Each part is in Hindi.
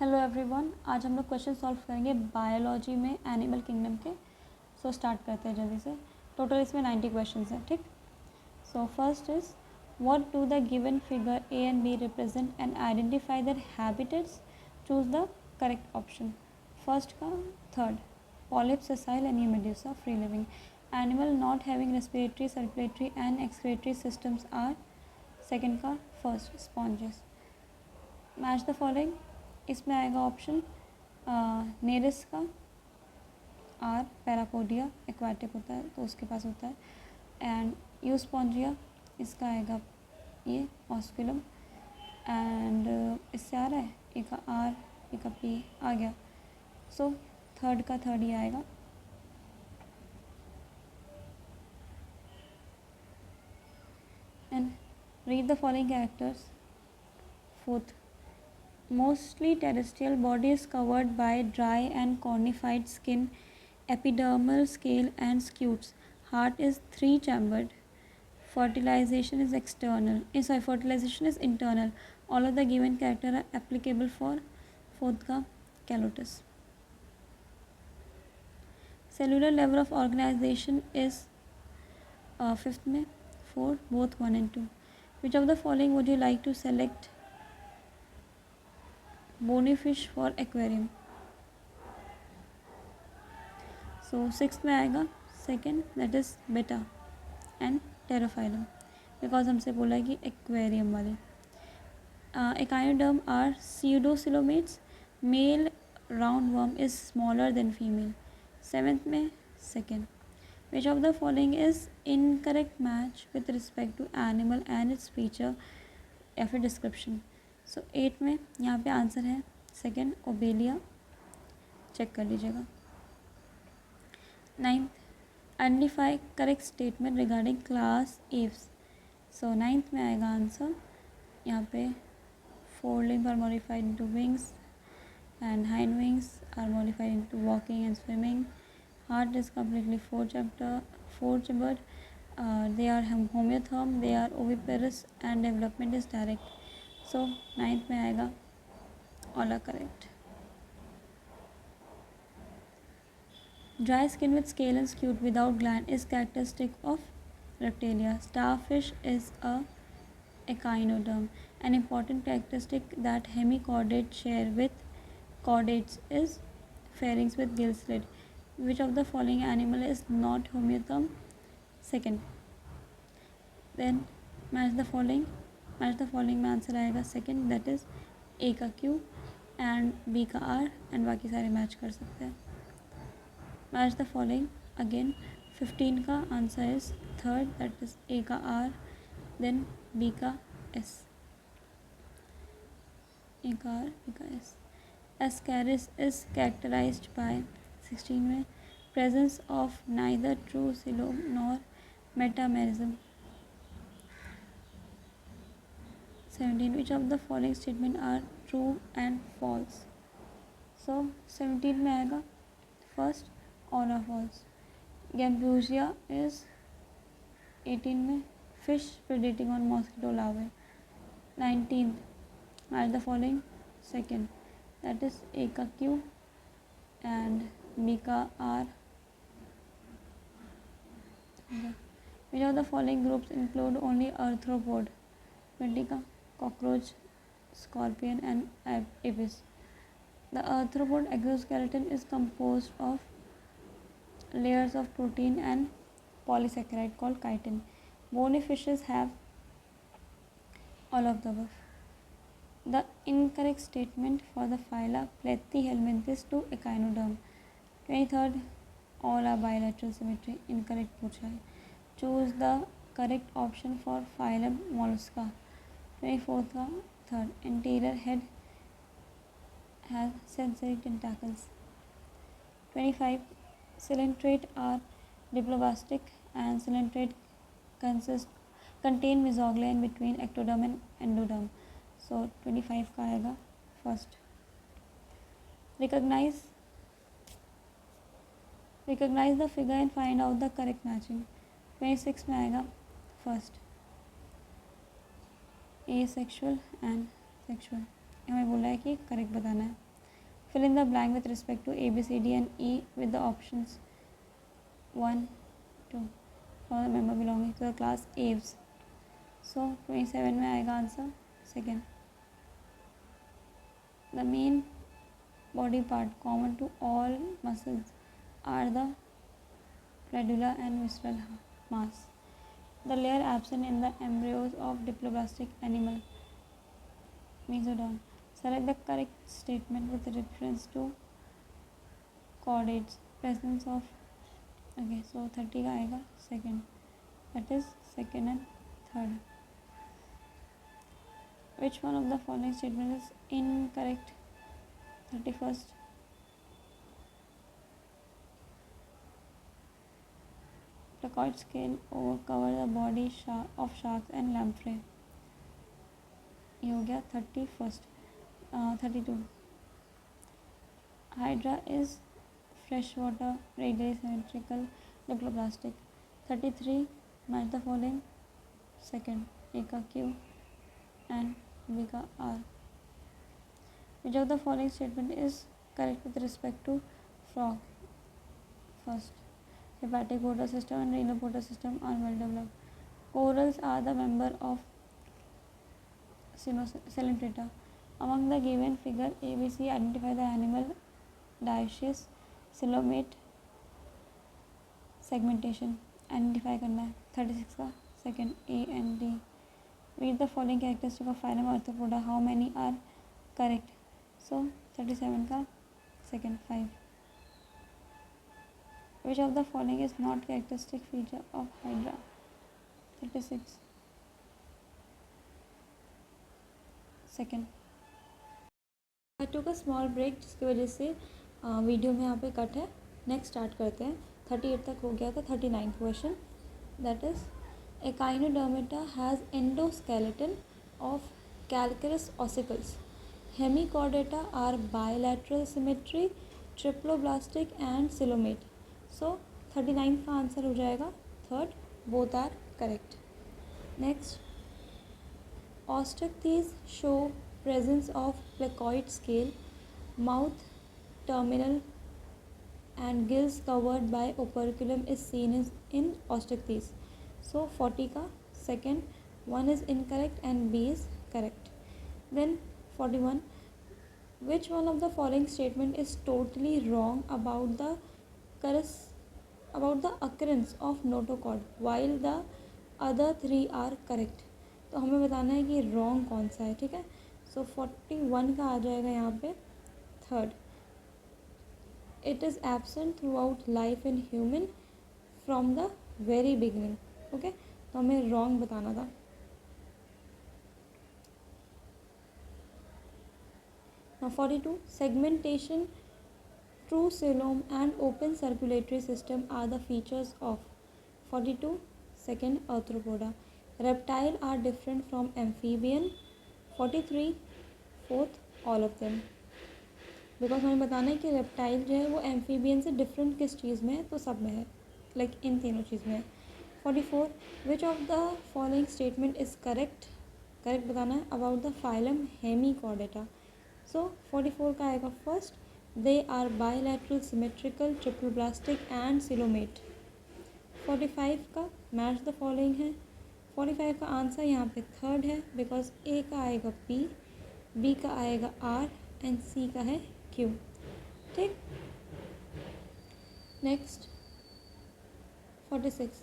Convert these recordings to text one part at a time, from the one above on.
हेलो एवरीवन, आज हम लोग क्वेश्चन सॉल्व करेंगे बायोलॉजी में एनिमल किंगडम के। सो स्टार्ट करते हैं जल्दी से। टोटल इसमें 90 क्वेश्चन हैं, ठीक। So first is what do the given figure A and B represent and identify their habitats. Choose the correct option. First का third, polyp, sessile, and medusa, free living animal not having respiratory, circulatory and excretory systems are. Second का first, sponges. Match the following, इसमें आएगा ऑप्शन नेरिस का आर, पैरापोडिया एक्वाटिक होता है तो उसके पास होता है, एंड यूस्पॉन्जिया इसका आएगा ये ऑस्कुलम, एंड इससे आ रहा है ए का आर, ए का पी आ गया। सो थर्ड का थर्ड ही आएगा। And read the following characters. Fourth, mostly terrestrial, body is covered by dry and cornified skin, epidermal scale and scutes. Heart is 3-chambered. Fertilization is external. Fertilization is internal. All of the given character are applicable for fourth ka calotus. Cellular level of organization is fifth में 4, both 1 and 2. Which of the following would you like to select? Bony fish for aquarium. So six में आएगा second, that is Betta and Pterophyllum, because हमसे बोला है कि एक्वेरियम वाले। Echinoderm are pseudocoelomates, male roundworm is smaller than female. Seventh में second. Which of the following is incorrect match with respect to animal and its feature या फिर डिस्क्रिप्शन। सो 8 में यहाँ पे आंसर है सेकेंड, ओबेलिया, चेक कर लीजिएगा। 9th, identify correct statement regarding class aves. So 9th में आएगा आंसर यहाँ पे four limb are modified into wings and hind wings are modified into walking and swimming. Heart is completely four chambered, they are homeotherm, they are oviparous and development is direct. So 9th में आएगा all are correct. Dry skin with scale and scute without gland is characteristic of reptilia. Starfish is a echinoderm. An important characteristic that hemichordates share with chordates is pharynx with gill slit. Which of the following animal is not homeotherm? Second. Then match the following में आंसर आएगा सेकेंड, दैट इज ए का क्यू एंड बी का आर, एंड बाकी सारे मैच कर सकते हैं। Match the following again. 15 का answer is third, that is A का आर, देन बी का एस, ए का आर, बी का S. Ascaris is characterised by 16 में presence of neither true coelom nor metamerism. 17, which of the following statement are true and false? So 17 में आएगा first, all are false. Gambusia is 18 में fish predating on mosquito larvae. 19, match the following second, that is A का Q and B का R. Which of the following groups include only arthropod? 20 का cockroach, scorpion and abyss. The arthropod exoskeleton is composed of layers of protein and polysaccharide called chitin. Bony fishes have all of the above. The incorrect statement for the phyla Platyhelminthes to echinoderm. 23rd, all are bilateral symmetry. Incorrect पूछा है। Choose the correct option for phylum Mollusca. 24th का third, anterior head has sensory tentacles. 25, coelenterate are diplobastic and coelenterate contain mesoglea in between ectoderm and endoderm. So 25 का आएगा first. recognize the figure and find out the correct matching. 26 में आएगा first, A sexual and sexual. हमें बोला है कि करेक्ट बताना है। Fill in the blank with respect to A, B, C, D and E with the options 1, 2 for the member belonging to the class Aves. So 27 में आएगा answer second. The main body part common to all muscles are the medulla and visceral mass. The layer absent in the embryos of diploblastic animal, Mesoderm. Select the correct statement with reference to chordates. Presence of, okay, so 30 का आएगा second, that is second and third. Which one of the following statement is incorrect? 31st. Placoid scale cover the body of sharks and lamprey. ये हो गया 31st. 32. Hydra is freshwater, radially symmetrical, diploblastic. 33. Match the following. Second, A का Q and B का R. Which of the following statement is correct with respect to frog? First, hepatic water system and renal water system are well developed. Corals are the member of Coelenterata. Among the given figure ABC, identify the animal dioecious coelomate segmentation. Identify करना है. 36 का second, A and D. Read the following characteristic of phylum Arthropoda. How many are correct? So 37 का second, 5. Which of the following is not characteristic feature of Hydra? 36. Second. I took a small break जिसकी वजह से वीडियो में यहाँ पे कट है. नेक्स्ट स्टार्ट करते हैं. 38 तक हो गया था. 39 question, that is Echinodermata has endoskeleton of calcareous ossicles. Hemichordata are bilateral symmetry, triploblastic and coelomate. So 39 का आंसर हो जाएगा third. Both are correct. Next, Ostactes show presence of placoid scale, mouth terminal and gills covered by operculum is seen in Ostactes. So 40 का second, 1 is incorrect and B is correct. Then 41, which one of the following statement is totally wrong about the occurrence of notochord while the other 3 are correct? तो हमें बताना है कि wrong कौन सा है. ठीक है. So 41 का आ जाएगा यहाँ पे third. It is absent throughout life in human from the very beginning. Okay, तो हमें रॉन्ग बताना था. Now 42, segmentation, true coelom and open circulatory system are the features of 42, second, arthropoda. Reptile are different from amphibian. 43, fourth, all of them. Because हमें बताना है कि रेप्टाइल जो है वो एम्फीबियन से डिफरेंट किस चीज़ में है, तो सब में है, लाइक इन तीनों चीज़ में है. 44, which of the following statement is correct. Correct बताना है about the phylum hemichordata. So 44 का आएगा first, they are bilateral symmetrical, triploblastic and coelomate. 45 का मैच द फॉलोइंग है. 45 का आंसर यहाँ पे थर्ड है बिकॉज ए का आएगा पी, बी का आएगा आर एंड सी का है क्यू. ठीक. Next 46,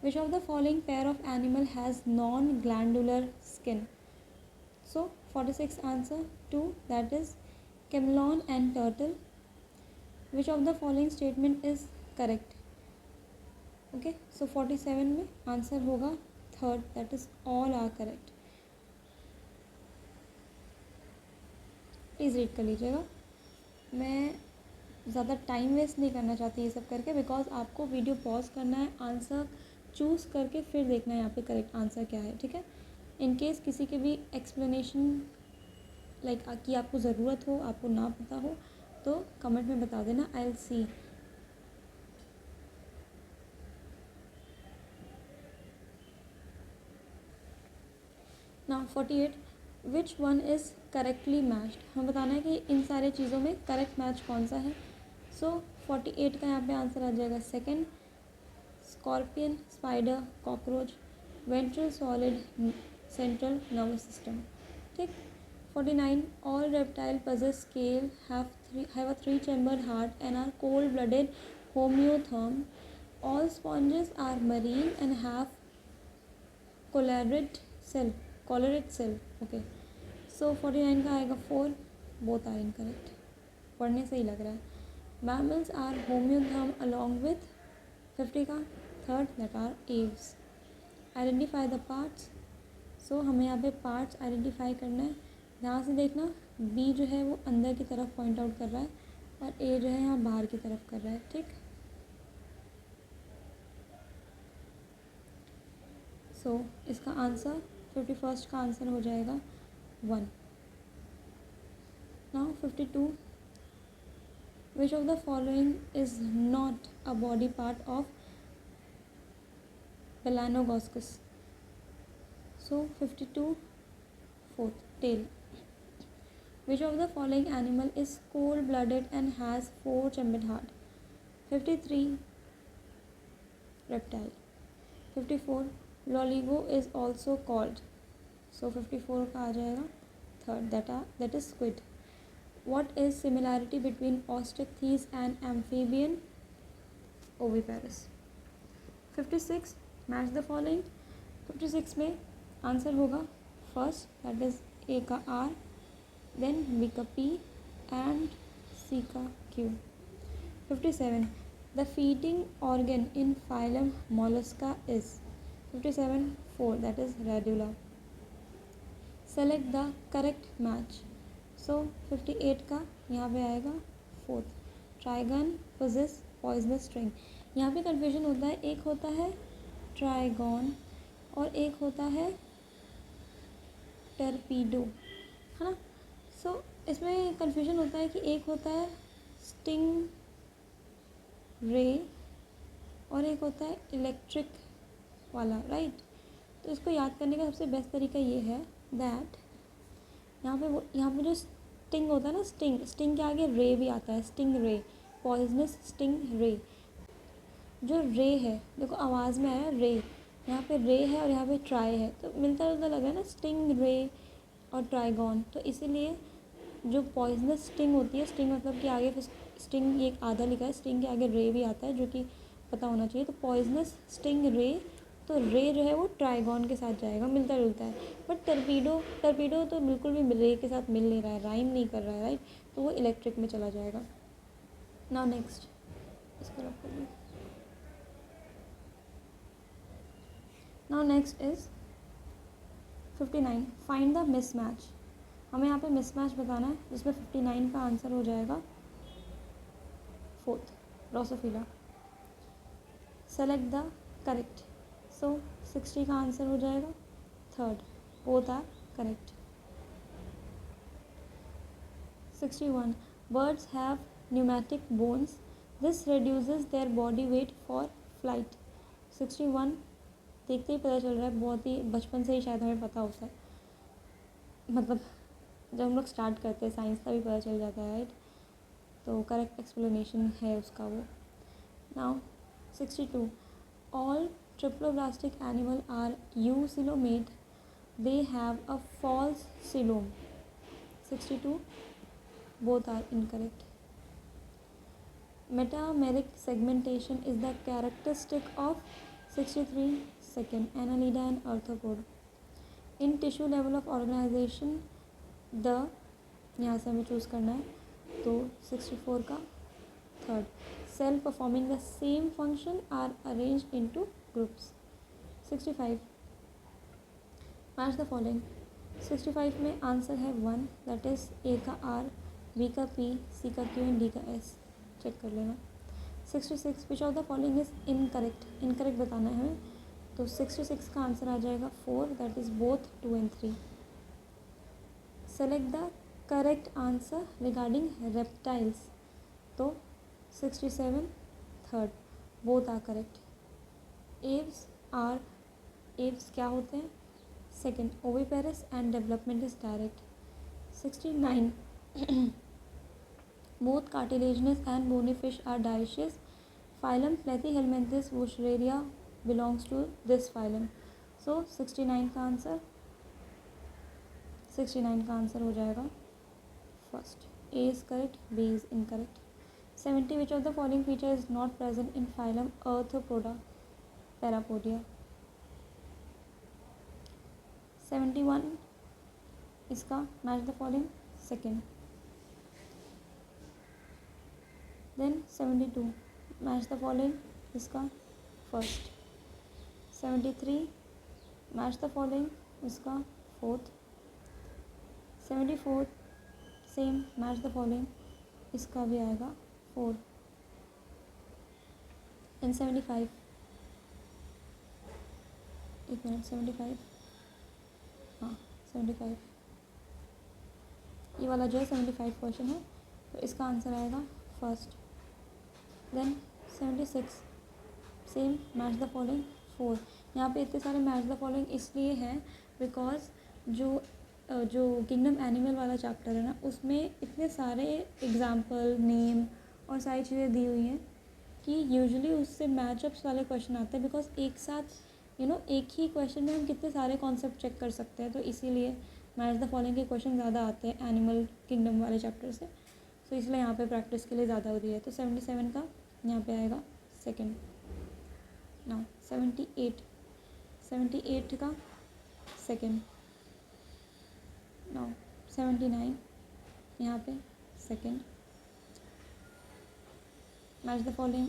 which of the following pair of animal has non-glandular skin? So 46 answer 2, that is chameleon and turtle. Which of the following statement is correct? Okay, so 47 में आंसर होगा third, that is all are correct. Please read कर लीजिएगा. मैं ज़्यादा टाइम वेस्ट नहीं करना चाहती ये सब करके, बिकॉज आपको वीडियो पॉज करना है, आंसर चूज़ करके फिर देखना है यहाँ पे करेक्ट आंसर क्या है. ठीक है. इन केस किसी के भी एक्सप्लेनेशन लाइक कि आपको ज़रूरत हो, आपको ना पता हो, तो कमेंट में बता देना. I will see. Now 48, which one is correctly matched, हमें बताना है कि इन सारे चीज़ों में करेक्ट मैच कौन सा है. सो 48 का यहाँ पे आंसर आ जाएगा second. Scorpion, spider, cockroach, ventral solid, central nervous system. ठीक. 49 all reptile possess scale have a three-chambered heart and are cold-blooded homeotherm. All sponges are marine and have colored cell. Okay. So 49 का आएगा 4. Both are incorrect. पढ़ने से ही लग रहा है. Mammals are homeotherm along with 50 का third that are aves. Identify the parts. So हमें यहाँ पे पार्ट्स आइडेंटिफाई करना है. ध्यान से देखना, बी जो है वो अंदर की तरफ पॉइंट आउट कर रहा है और ए जो है यहाँ बाहर की तरफ कर रहा है. ठीक. सो इसका आंसर 51st का आंसर हो जाएगा 1. Now 52. Which of the following is not a body part of Melanogoscus. So 52 fourth tail. Which of the following animal is cold-blooded and has 4-chambered heart? 53 reptile. 54 Loligo is also called. So 54 का आ जाएगा third that is squid. What is similarity between ostrich and amphibian oviparous? 56 match the following. 56 में आंसर होगा फर्स्ट दैट इज ए का आर, देन बी का पी एंड सी का Q. 57 the feeding organ in phylum mollusca is. 57 4 that is radula. Select the correct match. So 58 का यहाँ पे आएगा fourth. Trygon possesses poisonous string. यहाँ पे कन्फ्यूजन होता है, एक होता है ट्राइगॉन और एक होता है टर्पीडो, है ना. सो इसमें कन्फ्यूजन होता है कि एक होता है स्टिंग रे और एक होता है इलेक्ट्रिक वाला, राइट. तो इसको याद करने का सबसे बेस्ट तरीका ये है दैट यहाँ पे जो स्टिंग होता है ना, स्टिंग के आगे रे भी आता है, स्टिंग रे, पॉइजनस स्टिंग रे. जो रे है, देखो आवाज़ में आया रे, यहाँ पे रे है और यहाँ पे ट्राई है, तो मिलता जुलता लग रहा है ना, स्टिंग रे और ट्राइगॉन. तो इसीलिए जो पॉइजनस स्टिंग होती है, स्टिंग मतलब कि आगे स्टिंग एक आधा लिखा है, स्टिंग के आगे रे भी आता है जो कि पता होना चाहिए. तो पॉइजनस स्टिंग रे, तो रे जो है वो ट्राइगॉन के साथ जाएगा, मिलता जुलता है. बट टर्पीडो तो बिल्कुल भी रे के साथ मिल नहीं रहा है, राइम नहीं कर रहा है, राइट. तो वो इलेक्ट्रिक में चला जाएगा. नाउ नेक्स्ट इसको रख दो. Now next is 59 find the mismatch. हमें यहाँ पे मिसमैच बताना है जिसमें 59 का आंसर हो जाएगा fourth drosophila. Select the correct. So 60 का आंसर हो जाएगा third. Both are correct. 61 birds have pneumatic bones. This reduces their body weight for flight. 61 देखते ही पता चल रहा है, बहुत ही बचपन से ही शायद हमें पता होता है, मतलब जब हम लोग स्टार्ट करते हैं साइंस का भी पता चल जाता है, राइट. तो करेक्ट एक्सप्लेनेशन है उसका वो. Now 62 all triploblastic animal are eucoelomate. They have a false coelom. 62 both are incorrect. Metameric segmentation is the characteristic of 63 second Annelida and arthropod. In tissue level of organization the, यहाँ से हमें चूज़ करना है, तो 64 का third. Cell performing the same function are arranged into groups. 65 match the following. 65 में आंसर है 1 दैट इज ए का आर, बी का पी, सी का क्यू एंड डी का एस. चेक कर लेना. 66 which of the following is incorrect. Incorrect बताना है हमें, तो 66 का आंसर आ जाएगा 4 that is both 2 and 3. Select the correct answer regarding reptiles. तो 67 third. Both are correct. Aves क्या होते हैं? Second, oviparous and development is direct. 69. Both cartilaginous and bony fish are dioecious. Phylum Platyhelminthes wuchereria belongs to this phylum. So 69 का आंसर हो जाएगा first. A is correct, B is incorrect. 70. Which of the following feature is not present in phylum Arthropoda Parapodia? 71 इसका match the following second. Then 72 match the following इसका first. 73 match the following इसका fourth. 74 same match the following इसका भी आएगा 4. एंड 75 एक मिनट 75 हाँ 75 ये वाला जो है 75 क्वेश्चन है तो इसका आंसर आएगा first. Then 76 same match the following 4. यहाँ पे इतने सारे मैच द फॉलोइंग इसलिए हैं बिकॉज जो किंगडम एनिमल वाला चैप्टर है ना उसमें इतने सारे एग्जाम्पल नेम और सारी चीज़ें दी हुई हैं कि यूजुअली उससे मैचअप्स वाले क्वेश्चन आते हैं बिकॉज एक साथ एक ही क्वेश्चन में हम कितने सारे कॉन्सेप्ट चेक कर सकते हैं तो इसीलिए मैच द फॉलोइंग के क्वेश्चन ज़्यादा आते हैं एनिमल किंगडम वाले चैप्टर से. तो इसलिए यहाँ पे प्रैक्टिस के लिए ज़्यादा हो रही है. तो 77 का यहाँ पे आएगा सेकेंड. नाउ 78 का सेकेंड. नाउ 79 यहाँ पे सेकेंड. मैच द फॉलोइंग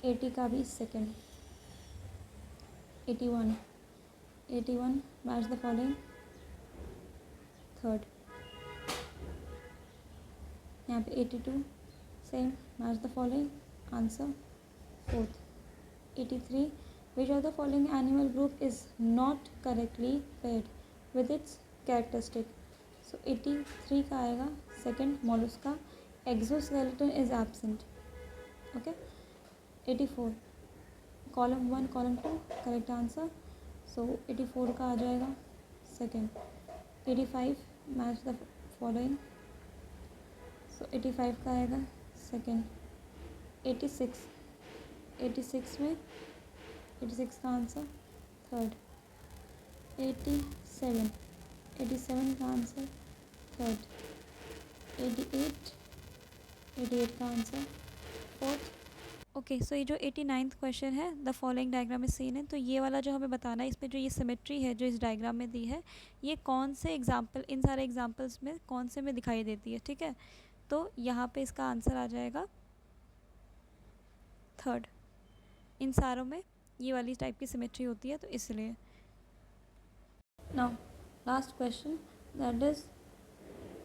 80 का भी second. 81 match the following third. यहाँ पे 82 same match the following answer fourth. 83 which of the following animal group is not correctly paired with its characteristic. So 83 का आएगा second mollusca. Exoskeleton is absent. Okay. 84 column 1 column 2 correct answer. So 84 का आ जाएगा second. 85 match the following. So 85 का आएगा सेकेंड. 86 में 86 का आंसर थर्ड. 87 का आंसर थर्ड. 88 का आंसर फोर्थ. ओके. सो ये जो 89th क्वेश्चन है द फॉलोइंग डायग्राम में सीन है तो ये वाला जो हमें बताना है इसमें जो ये सिमेट्री है जो इस डायग्राम में दी है ये कौन से एग्जाम्पल इन सारे एग्जाम्पल्स में कौन से में दिखाई देती है. ठीक है. तो यहाँ पे इसका आंसर आ जाएगा थर्ड. इन सारों में ये वाली टाइप की सिमेट्री होती है तो इसलिए. Now last question that is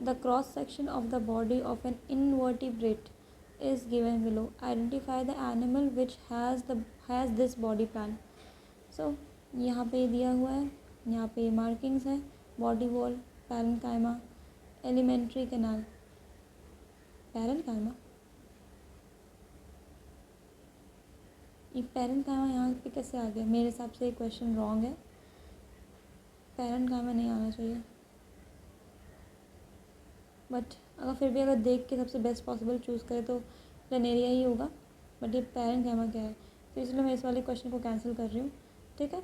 the cross section of the body of an invertebrate is given below. Identify the animal which has this body plan. So यहाँ पे दिया हुआ है. यहाँ पे मार्किंग्स है. Body wall, parenchyma, alimentary canal. Parenchyma ये पैरेन्काइमा यहाँ पे कैसे आ गया? मेरे हिसाब से ये क्वेश्चन रॉन्ग है. पैरेन्काइमा नहीं आना चाहिए. बट अगर फिर भी अगर देख के सबसे बेस्ट पॉसिबल चूज़ करें तो प्लेनेरिया ही होगा. बट ये पैरेन्काइमा क्या है तो इसलिए मैं इस वाले क्वेश्चन को कैंसिल कर रही हूँ. ठीक है.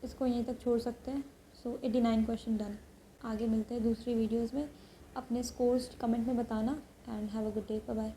इसको यहीं तक छोड़ सकते हैं. सो 89 क्वेश्चन डन. आगे मिलते हैं दूसरी वीडियोज़ में. अपने स्कोर्स कमेंट में बताना and have a good day. Bye bye.